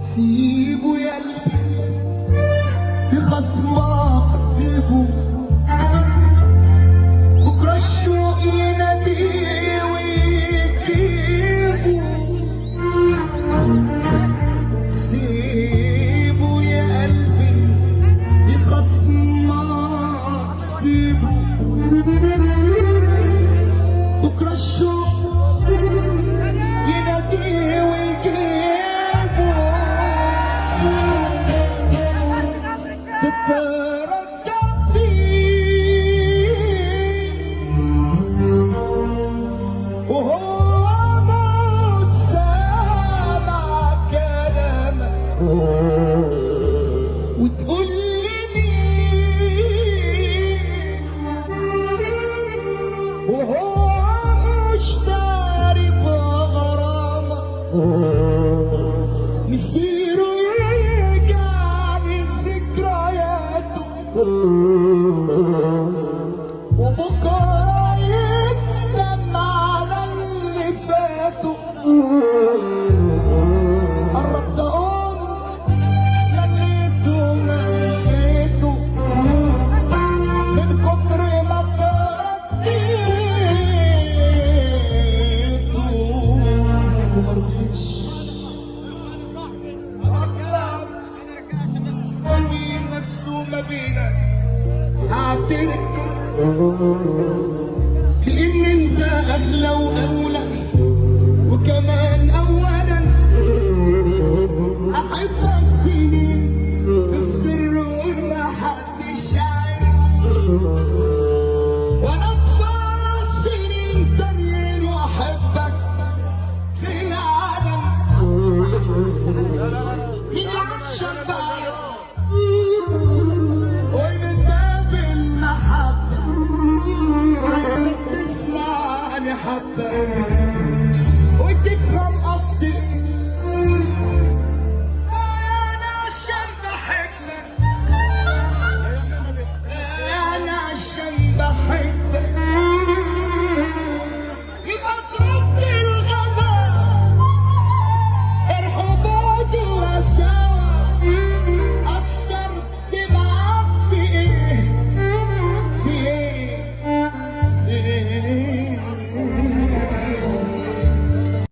سيبه يا قلبي بخصمك سيبه، بكره الشوق يناديه ويجيبه. سيبه يا قلبي بخصمك سيبه، بكره الشوق يناديه ويجيبه. تترجى فيه وهو مش سامع كلامك، وتقول لي وهو مش داري بغرامك. مسيره يرجع لذكرياته، وبكره يندم على اللي فاته. قربت اقول خليته مليته من كتر ما ترديته، ومرضيش اخلق ما بين نفسه وما بينك. اعترف لان انت اغلى واولى، وكمان اولا احبك سنين في السر وما حدش عارف، وانا ادفع سنين تانيين واحبك في العالم. من العشم بقى ومن باب المحبة عايزك تسمعني حبة.